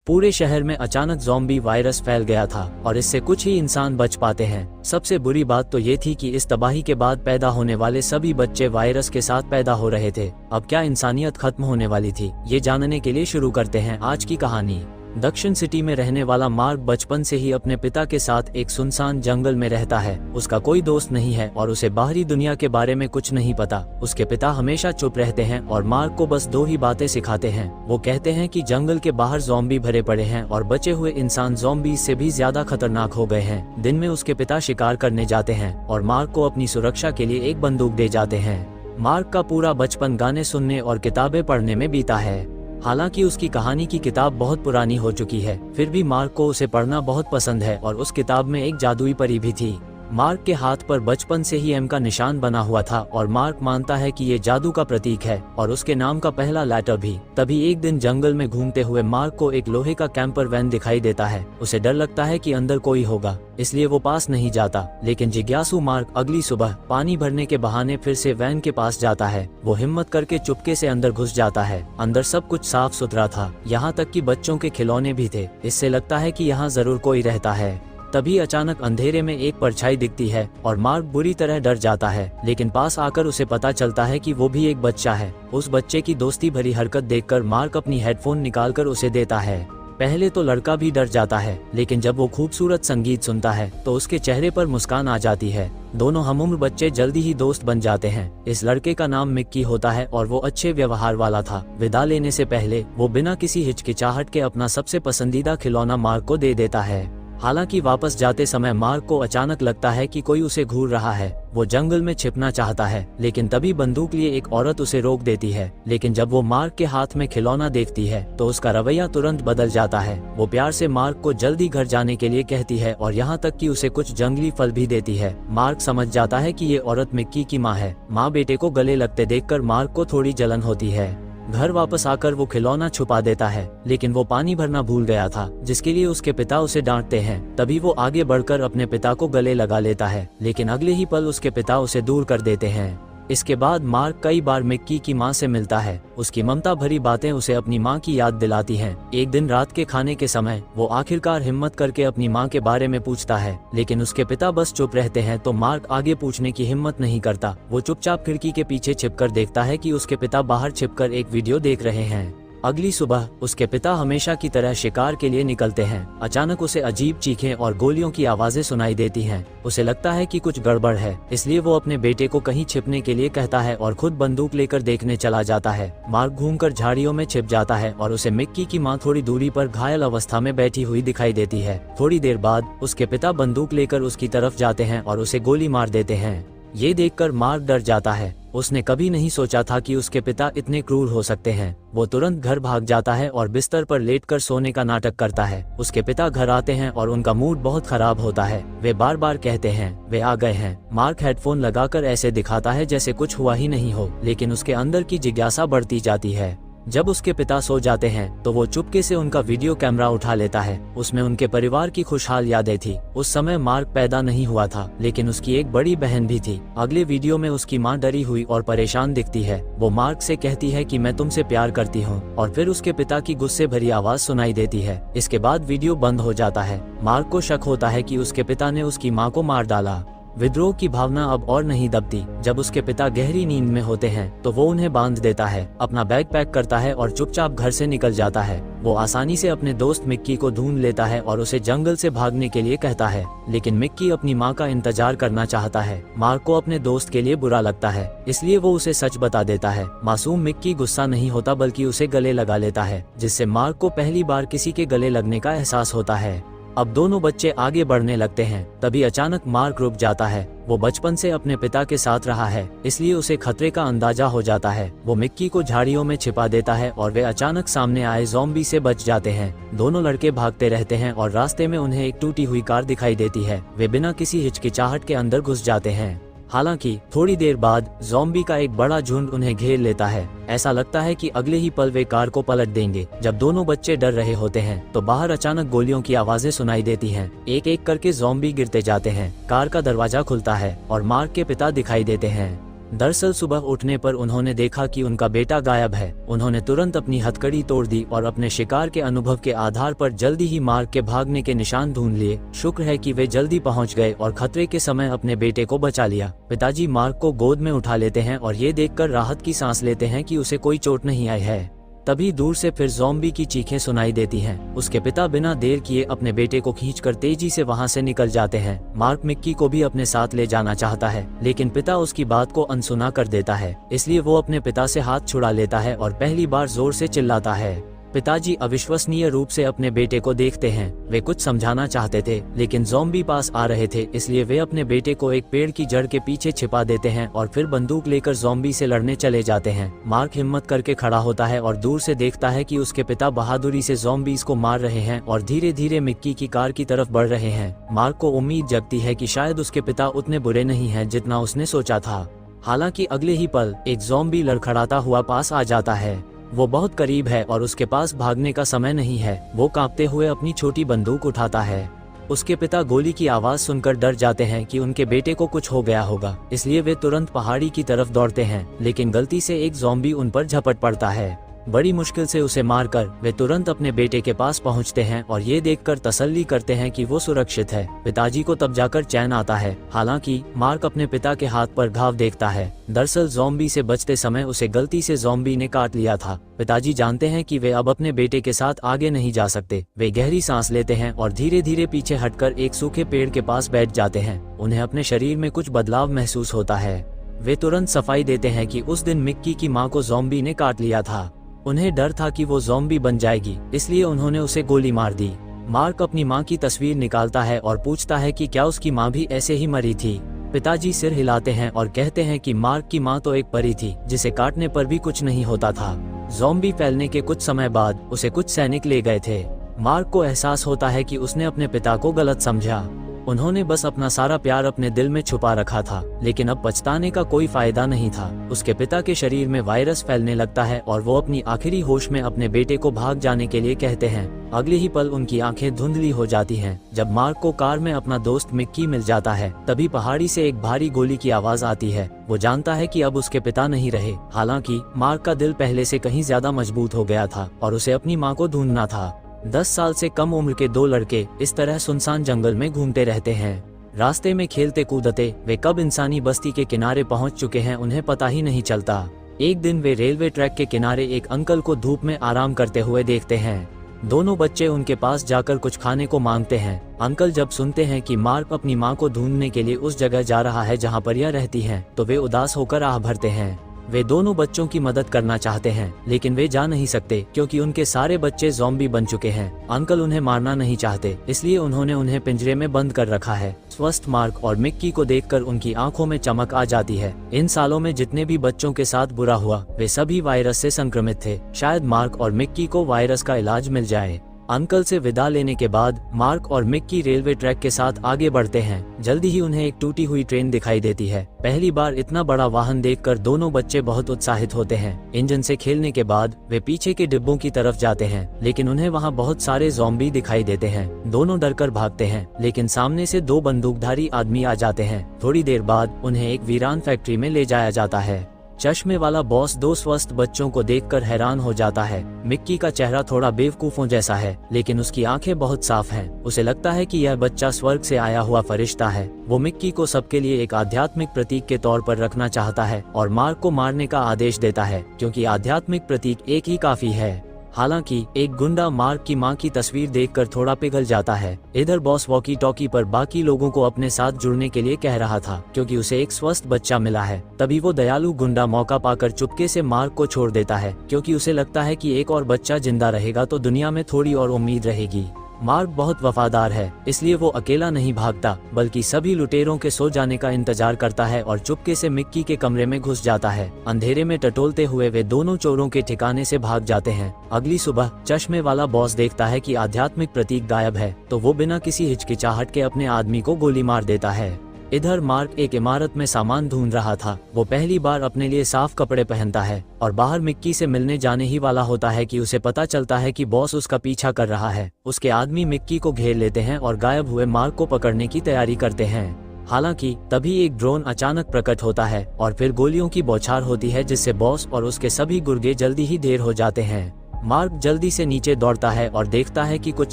पूरे शहर में अचानक ज़ॉम्बी वायरस फैल गया था और इससे कुछ ही इंसान बच पाते हैं। सबसे बुरी बात तो ये थी कि इस तबाही के बाद पैदा होने वाले सभी बच्चे वायरस के साथ पैदा हो रहे थे। अब क्या इंसानियत खत्म होने वाली थी? ये जानने के लिए शुरू करते हैं आज की कहानी। दक्षिण सिटी में रहने वाला मार्क बचपन से ही अपने पिता के साथ एक सुनसान जंगल में रहता है। उसका कोई दोस्त नहीं है और उसे बाहरी दुनिया के बारे में कुछ नहीं पता। उसके पिता हमेशा चुप रहते हैं और मार्क को बस दो ही बातें सिखाते हैं। वो कहते हैं कि जंगल के बाहर ज़ॉम्बी भरे पड़े हैं और बचे हुए इंसान ज़ॉम्बी से भी ज्यादा खतरनाक हो गए हैं। दिन में उसके पिता शिकार करने जाते हैं और मार्क को अपनी सुरक्षा के लिए एक बंदूक दे जाते हैं। मार्क का पूरा बचपन गाने सुनने और किताबें पढ़ने में बीता है। हालांकि उसकी कहानी की किताब बहुत पुरानी हो चुकी है, फिर भी मार्क को उसे पढ़ना बहुत पसंद है और उस किताब में एक जादुई परी भी थी। मार्क के हाथ पर बचपन से ही एम का निशान बना हुआ था और मार्क मानता है कि ये जादू का प्रतीक है और उसके नाम का पहला लेटर भी। तभी एक दिन जंगल में घूमते हुए मार्क को एक लोहे का कैंपर वैन दिखाई देता है। उसे डर लगता है कि अंदर कोई होगा, इसलिए वो पास नहीं जाता। लेकिन जिज्ञासु मार्क अगली सुबह पानी भरने के बहाने फिर से वैन के पास जाता है। वो हिम्मत करके चुपके से अंदर घुस जाता है। अंदर सब कुछ साफ सुथरा था, यहाँ तक कि बच्चों के खिलौने भी थे। इससे लगता है कि यहाँ जरूर कोई रहता है। तभी अचानक अंधेरे में एक परछाई दिखती है और मार्क बुरी तरह डर जाता है। लेकिन पास आकर उसे पता चलता है कि वो भी एक बच्चा है। उस बच्चे की दोस्ती भरी हरकत देखकर मार्क अपनी हेडफोन निकालकर उसे देता है। पहले तो लड़का भी डर जाता है, लेकिन जब वो खूबसूरत संगीत सुनता है तो उसके चेहरे पर मुस्कान आ जाती है। दोनों हमउम्र बच्चे जल्दी ही दोस्त बन जाते हैं। इस लड़के का नाम मिक्की होता है और वो अच्छे व्यवहार वाला था। विदा लेने से पहले वो बिना किसी हिचकिचाहट के अपना सबसे पसंदीदा खिलौना मार्क को दे देता है। हालांकि वापस जाते समय मार्क को अचानक लगता है कि कोई उसे घूर रहा है। वो जंगल में छिपना चाहता है, लेकिन तभी बंदूक लिए एक औरत उसे रोक देती है। लेकिन जब वो मार्क के हाथ में खिलौना देखती है तो उसका रवैया तुरंत बदल जाता है। वो प्यार से मार्क को जल्दी घर जाने के लिए कहती है और यहाँ तक कि उसे कुछ जंगली फल भी देती है। मार्क समझ जाता है कि ये औरत मिक्की की माँ है। माँ बेटे को गले लगते देखकर मार्क को थोड़ी जलन होती है। घर वापस आकर वो खिलौना छुपा देता है, लेकिन वो पानी भरना भूल गया था, जिसके लिए उसके पिता उसे डांटते हैं। तभी वो आगे बढ़कर अपने पिता को गले लगा लेता है, लेकिन अगले ही पल उसके पिता उसे दूर कर देते हैं। इसके बाद मार्क कई बार मिक्की की मां से मिलता है। उसकी ममता भरी बातें उसे अपनी मां की याद दिलाती हैं। एक दिन रात के खाने के समय वो आखिरकार हिम्मत करके अपनी मां के बारे में पूछता है, लेकिन उसके पिता बस चुप रहते हैं। तो मार्क आगे पूछने की हिम्मत नहीं करता। वो चुपचाप खिड़की के पीछे छिपकर देखता है कि उसके पिता बाहर छिपकर एक वीडियो देख रहे हैं। अगली सुबह उसके पिता हमेशा की तरह शिकार के लिए निकलते हैं। अचानक उसे अजीब चीखें और गोलियों की आवाजें सुनाई देती हैं। उसे लगता है कि कुछ गड़बड़ है, इसलिए वो अपने बेटे को कहीं छिपने के लिए कहता है और खुद बंदूक लेकर देखने चला जाता है। मार्क घूमकर झाड़ियों में छिप जाता है और उसे मिक्की की मां थोड़ी दूरी पर घायल अवस्था में बैठी हुई दिखाई देती है। थोड़ी देर बाद उसके पिता बंदूक लेकर उसकी तरफ जाते हैं और उसे गोली मार देते हैं। ये देखकर मार्क डर जाता है। उसने कभी नहीं सोचा था कि उसके पिता इतने क्रूर हो सकते हैं। वो तुरंत घर भाग जाता है और बिस्तर पर लेटकर सोने का नाटक करता है। उसके पिता घर आते हैं और उनका मूड बहुत खराब होता है। वे बार बार कहते हैं वे आ गए हैं। मार्क हेडफोन लगाकर ऐसे दिखाता है जैसे कुछ हुआ ही नहीं हो, लेकिन उसके अंदर की जिज्ञासा बढ़ती जाती है। जब उसके पिता सो जाते हैं तो वो चुपके से उनका वीडियो कैमरा उठा लेता है। उसमें उनके परिवार की खुशहाल यादें थी। उस समय मार्क पैदा नहीं हुआ था, लेकिन उसकी एक बड़ी बहन भी थी। अगले वीडियो में उसकी माँ डरी हुई और परेशान दिखती है। वो मार्क से कहती है कि मैं तुमसे प्यार करती हूँ, और फिर उसके पिता की गुस्से भरी आवाज सुनाई देती है। इसके बाद वीडियो बंद हो जाता है। मार्क को शक होता है कि उसके पिता ने उसकी माँ को मार डाला। विद्रोह की भावना अब और नहीं दबती। जब उसके पिता गहरी नींद में होते हैं तो वो उन्हें बांध देता है, अपना बैग पैक करता है और चुपचाप घर से निकल जाता है। वो आसानी से अपने दोस्त मिक्की को ढूंढ लेता है और उसे जंगल से भागने के लिए कहता है, लेकिन मिक्की अपनी माँ का इंतजार करना चाहता है। मार्क को अपने दोस्त के लिए बुरा लगता है, इसलिए वो उसे सच बता देता है। मासूम मिक्की गुस्सा नहीं होता, बल्कि उसे गले लगा लेता है, जिससे मार्क को पहली बार किसी के गले लगने का एहसास होता है। अब दोनों बच्चे आगे बढ़ने लगते हैं। तभी अचानक मार्क रुक जाता है। वो बचपन से अपने पिता के साथ रहा है, इसलिए उसे खतरे का अंदाजा हो जाता है। वो मिक्की को झाड़ियों में छिपा देता है और वे अचानक सामने आए ज़ॉम्बी से बच जाते हैं। दोनों लड़के भागते रहते हैं और रास्ते में उन्हें एक टूटी हुई कार दिखाई देती है। वे बिना किसी हिचकिचाहट के अंदर घुस जाते हैं। हालांकि थोड़ी देर बाद ज़ॉम्बी का एक बड़ा झुंड उन्हें घेर लेता है। ऐसा लगता है कि अगले ही पल वे कार को पलट देंगे। जब दोनों बच्चे डर रहे होते हैं तो बाहर अचानक गोलियों की आवाजें सुनाई देती हैं। एक एक करके ज़ॉम्बी गिरते जाते हैं। कार का दरवाजा खुलता है और मार्क के पिता दिखाई देते हैं। दरअसल सुबह उठने पर उन्होंने देखा कि उनका बेटा गायब है। उन्होंने तुरंत अपनी हथकड़ी तोड़ दी और अपने शिकार के अनुभव के आधार पर जल्दी ही मार्क के भागने के निशान ढूंढ लिए। शुक्र है कि वे जल्दी पहुंच गए और खतरे के समय अपने बेटे को बचा लिया। पिताजी मार्क को गोद में उठा लेते हैं और ये देखकर राहत की सांस लेते हैं कि उसे कोई चोट नहीं आई है। तभी दूर से फिर ज़ॉम्बी की चीखें सुनाई देती हैं। उसके पिता बिना देर किए अपने बेटे को खींचकर तेजी से वहां से निकल जाते हैं। मार्क मिक्की को भी अपने साथ ले जाना चाहता है, लेकिन पिता उसकी बात को अनसुना कर देता है। इसलिए वो अपने पिता से हाथ छुड़ा लेता है और पहली बार जोर से चिल्लाता है। पिताजी अविश्वसनीय रूप से अपने बेटे को देखते हैं। वे कुछ समझाना चाहते थे, लेकिन ज़ॉम्बी पास आ रहे थे, इसलिए वे अपने बेटे को एक पेड़ की जड़ के पीछे छिपा देते हैं और फिर बंदूक लेकर ज़ॉम्बी से लड़ने चले जाते हैं। मार्क हिम्मत करके खड़ा होता है और दूर से देखता है कि उसके पिता बहादुरी से ज़ॉम्बीज को मार रहे हैं और धीरे धीरे मिक्की की कार की तरफ बढ़ रहे हैं। मार्क को उम्मीद जगती है कि शायद उसके पिता उतने बुरे नहीं हैं जितना उसने सोचा था। हालांकि अगले ही पल एक ज़ॉम्बी लड़खड़ाता हुआ पास आ जाता है। वो बहुत करीब है और उसके पास भागने का समय नहीं है। वो कांपते हुए अपनी छोटी बंदूक उठाता है। उसके पिता गोली की आवाज सुनकर डर जाते हैं कि उनके बेटे को कुछ हो गया होगा, इसलिए वे तुरंत पहाड़ी की तरफ दौड़ते हैं, लेकिन गलती से एक ज़ॉम्बी उन पर झपट पड़ता है। बड़ी मुश्किल से उसे मारकर वे तुरंत अपने बेटे के पास पहुंचते हैं और ये देखकर तसल्ली करते हैं कि वो सुरक्षित है। पिताजी को तब जाकर चैन आता है। हालांकि मार्क अपने पिता के हाथ पर घाव देखता है। दरअसल ज़ॉम्बी से बचते समय उसे गलती से ज़ॉम्बी ने काट लिया था। पिताजी जानते हैं कि वे अब अपने बेटे के साथ आगे नहीं जा सकते। वे गहरी सांस लेते हैं और धीरे धीरे पीछे हटकर एक सूखे पेड़ के पास बैठ जाते हैं। उन्हें अपने शरीर में कुछ बदलाव महसूस होता है। वे तुरंत सफाई देते हैं कि उस दिन मिक्की की माँ को ज़ॉम्बी ने काट लिया था। उन्हें डर था कि वो ज़ॉम्बी बन जाएगी, इसलिए उन्होंने उसे गोली मार दी। मार्क अपनी माँ की तस्वीर निकालता है और पूछता है कि क्या उसकी माँ भी ऐसे ही मरी थी। पिताजी सिर हिलाते हैं और कहते हैं कि मार्क की माँ तो एक परी थी, जिसे काटने पर भी कुछ नहीं होता था। ज़ॉम्बी फैलने के कुछ समय बाद उसे कुछ सैनिक ले गए थे। मार्क को एहसास होता है कि उसने अपने पिता को गलत समझा। उन्होंने बस अपना सारा प्यार अपने दिल में छुपा रखा था, लेकिन अब पछताने का कोई फायदा नहीं था। उसके पिता के शरीर में वायरस फैलने लगता है और वो अपनी आखिरी होश में अपने बेटे को भाग जाने के लिए कहते हैं। अगले ही पल उनकी आंखें धुंधली हो जाती हैं। जब मार्क को कार में अपना दोस्त मिक्की मिल जाता है, तभी पहाड़ी से एक भारी गोली की आवाज आती है। वो जानता है कि अब उसके पिता नहीं रहे। हालांकि मार्क का दिल पहले से कहीं ज्यादा मजबूत हो गया था और उसे अपनी माँ को ढूंढना था। 10 साल से कम उम्र के दो लड़के इस तरह सुनसान जंगल में घूमते रहते हैं। रास्ते में खेलते कूदते वे कब इंसानी बस्ती के किनारे पहुंच चुके हैं उन्हें पता ही नहीं चलता। एक दिन वे रेलवे ट्रैक के किनारे एक अंकल को धूप में आराम करते हुए देखते हैं। दोनों बच्चे उनके पास जाकर कुछ खाने को मांगते हैं। अंकल जब सुनते हैं कि मार्क अपनी माँ को ढूंढने के लिए उस जगह जा रहा है जहाँ पर यह रहती है, तो वे उदास होकर आह भरते हैं। वे दोनों बच्चों की मदद करना चाहते हैं, लेकिन वे जा नहीं सकते क्योंकि उनके सारे बच्चे ज़ॉम्बी बन चुके हैं। अंकल उन्हें मारना नहीं चाहते, इसलिए उन्होंने उन्हें पिंजरे में बंद कर रखा है। स्वस्थ मार्क और मिक्की को देखकर उनकी आंखों में चमक आ जाती है। इन सालों में जितने भी बच्चों के साथ बुरा हुआ, वे सभी वायरस से संक्रमित थे। शायद मार्क और मिक्की को वायरस का इलाज मिल जाए। अंकल से विदा लेने के बाद मार्क और मिक्की रेलवे ट्रैक के साथ आगे बढ़ते हैं। जल्दी ही उन्हें एक टूटी हुई ट्रेन दिखाई देती है। पहली बार इतना बड़ा वाहन देखकर दोनों बच्चे बहुत उत्साहित होते हैं। इंजन से खेलने के बाद वे पीछे के डिब्बों की तरफ जाते हैं, लेकिन उन्हें वहां बहुत सारे ज़ॉम्बी दिखाई देते हैं। दोनों डरकर भागते हैं, लेकिन सामने से 2 बंदूकधारी आदमी आ जाते हैं। थोड़ी देर बाद उन्हें एक वीरान फैक्ट्री में ले जाया जाता है। चश्मे वाला बॉस 2 स्वस्थ बच्चों को देखकर हैरान हो जाता है। मिक्की का चेहरा थोड़ा बेवकूफों जैसा है, लेकिन उसकी आंखें बहुत साफ हैं। उसे लगता है कि यह बच्चा स्वर्ग से आया हुआ फरिश्ता है। वो मिक्की को सबके लिए एक आध्यात्मिक प्रतीक के तौर पर रखना चाहता है और मार्क को मारने का आदेश देता है, क्योंकि आध्यात्मिक प्रतीक एक ही काफी है। हालांकि एक गुंडा मार्क की मां की तस्वीर देखकर थोड़ा पिघल जाता है। इधर बॉस वॉकी टॉकी पर बाकी लोगों को अपने साथ जुड़ने के लिए कह रहा था, क्योंकि उसे एक स्वस्थ बच्चा मिला है। तभी वो दयालु गुंडा मौका पाकर चुपके से मार्क को छोड़ देता है, क्योंकि उसे लगता है कि एक और बच्चा जिंदा रहेगा तो दुनिया में थोड़ी और उम्मीद रहेगी। मार्क बहुत वफादार है, इसलिए वो अकेला नहीं भागता, बल्कि सभी लुटेरों के सो जाने का इंतजार करता है और चुपके से मिक्की के कमरे में घुस जाता है। अंधेरे में टटोलते हुए वे दोनों चोरों के ठिकाने से भाग जाते हैं। अगली सुबह चश्मे वाला बॉस देखता है कि आध्यात्मिक प्रतीक गायब है, तो वो बिना किसी हिचकिचाहट के अपने आदमी को गोली मार देता है। इधर मार्क एक इमारत में सामान ढूंढ रहा था। वो पहली बार अपने लिए साफ कपड़े पहनता है और बाहर मिक्की से मिलने जाने ही वाला होता है कि उसे पता चलता है कि बॉस उसका पीछा कर रहा है। उसके आदमी मिक्की को घेर लेते हैं और गायब हुए मार्क को पकड़ने की तैयारी करते हैं। हालांकि तभी एक ड्रोन अचानक प्रकट होता है और फिर गोलियों की बौछार होती है, जिससे बॉस और उसके सभी गुर्गे जल्दी ही ढेर हो जाते हैं। मार्क जल्दी से नीचे दौड़ता है और देखता है कि कुछ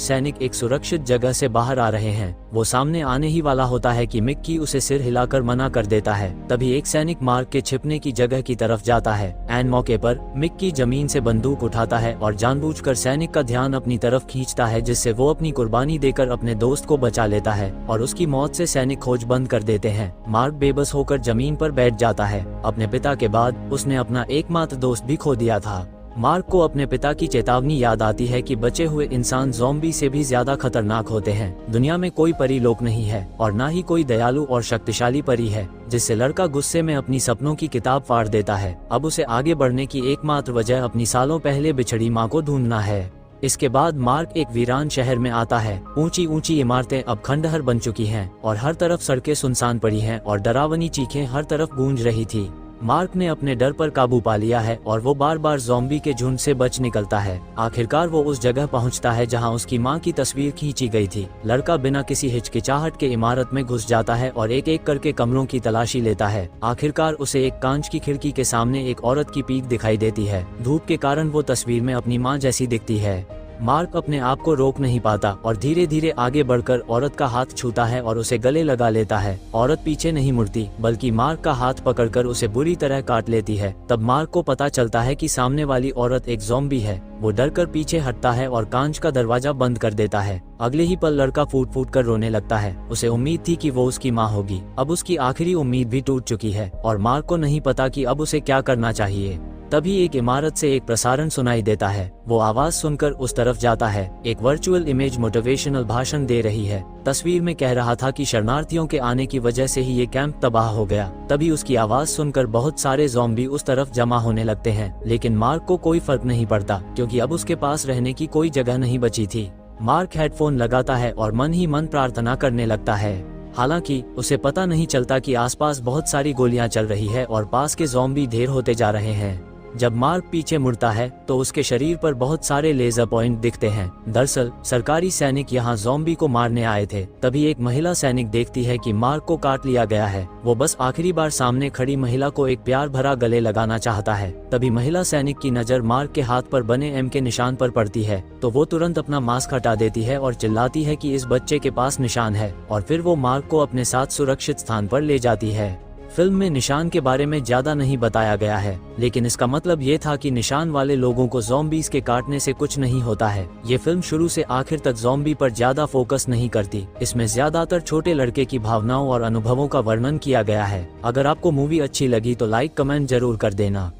सैनिक एक सुरक्षित जगह से बाहर आ रहे हैं। वो सामने आने ही वाला होता है कि मिक्की उसे सिर हिलाकर मना कर देता है। तभी एक सैनिक मार्क के छिपने की जगह की तरफ जाता है। एन मौके पर मिक्की जमीन से बंदूक उठाता है और जानबूझकर सैनिक का ध्यान अपनी तरफ खींचता है, जिससे वो अपनी कुर्बानी देकर अपने दोस्त को बचा लेता है और उसकी मौत से सैनिक खोज बंद कर देते हैं। मार्क बेबस होकर जमीन पर बैठ जाता है। अपने पिता के बाद उसने अपना एकमात्र दोस्त भी खो दिया था। मार्क को अपने पिता की चेतावनी याद आती है कि बचे हुए इंसान ज़ॉम्बी से भी ज्यादा खतरनाक होते हैं। दुनिया में कोई परी लोक नहीं है और न ही कोई दयालु और शक्तिशाली परी है, जिससे लड़का गुस्से में अपनी सपनों की किताब फाड़ देता है। अब उसे आगे बढ़ने की एकमात्र वजह अपनी सालों पहले बिछड़ी माँ को ढूंढना है। इसके बाद मार्क एक वीरान शहर में आता है। ऊंची ऊंची इमारतें अब खंडहर बन चुकी हैं और हर तरफ सड़कें सुनसान पड़ी हैं और डरावनी चीखें हर तरफ गूंज रही थी। मार्क ने अपने डर पर काबू पा लिया है और वो बार बार ज़ॉम्बी के झुंड से बच निकलता है। आखिरकार वो उस जगह पहुंचता है जहां उसकी मां की तस्वीर खींची गई थी। लड़का बिना किसी हिचकिचाहट के इमारत में घुस जाता है और एक एक करके कमरों की तलाशी लेता है। आखिरकार उसे एक कांच की खिड़की के सामने एक औरत की पीठ दिखाई देती है। धूप के कारण वो तस्वीर में अपनी माँ जैसी दिखती है। मार्क अपने आप को रोक नहीं पाता और धीरे धीरे आगे बढ़कर औरत का हाथ छूता है और उसे गले लगा लेता है। औरत पीछे नहीं मुड़ती, बल्कि मार्क का हाथ पकड़कर उसे बुरी तरह काट लेती है। तब मार्क को पता चलता है कि सामने वाली औरत एक ज़ॉम्बी है। वो डरकर पीछे हटता है और कांच का दरवाजा बंद कर देता है। अगले ही पल लड़का फूट फूट कर रोने लगता है। उसे उम्मीद थी कि वो उसकी माँ होगी। अब उसकी आखिरी उम्मीद भी टूट चुकी है और मार्क को नहीं पता कि अब उसे क्या करना चाहिए। तभी एक इमारत से एक प्रसारण सुनाई देता है। वो आवाज सुनकर उस तरफ जाता है। एक वर्चुअल इमेज मोटिवेशनल भाषण दे रही है। तस्वीर में कह रहा था कि शरणार्थियों के आने की वजह से ही ये कैंप तबाह हो गया। तभी उसकी आवाज सुनकर बहुत सारे ज़ॉम्बी उस तरफ जमा होने लगते हैं, लेकिन मार्क को कोई फर्क नहीं पड़ता क्योंकि अब उसके पास रहने की कोई जगह नहीं बची थी। मार्क हेडफोन लगाता है और मन ही मन प्रार्थना करने लगता है। हालांकि उसे पता नहीं चलता कि आसपास बहुत सारी गोलियां चल रही है और पास के ज़ॉम्बी ढेर होते जा रहे हैं। जब मार्क पीछे मुड़ता है तो उसके शरीर पर बहुत सारे लेजर पॉइंट दिखते हैं। दरअसल सरकारी सैनिक यहाँ ज़ॉम्बी को मारने आए थे। तभी एक महिला सैनिक देखती है कि मार्क को काट लिया गया है। वो बस आखिरी बार सामने खड़ी महिला को एक प्यार भरा गले लगाना चाहता है। तभी महिला सैनिक की नजर मार्क के हाथ पर बने एम के निशान पर पड़ती है तो वो तुरंत अपना मास्क हटा देती है और चिल्लाती है कि इस बच्चे के पास निशान है, और फिर वो मार्क को अपने साथ सुरक्षित स्थान पर ले जाती है। फिल्म में निशान के बारे में ज्यादा नहीं बताया गया है, लेकिन इसका मतलब ये था कि निशान वाले लोगों को ज़ॉम्बीज़ के काटने से कुछ नहीं होता है। ये फिल्म शुरू से आखिर तक ज़ॉम्बी पर ज्यादा फोकस नहीं करती। इसमें ज्यादातर छोटे लड़के की भावनाओं और अनुभवों का वर्णन किया गया है। अगर आपको मूवी अच्छी लगी तो लाइक कमेंट जरूर कर देना।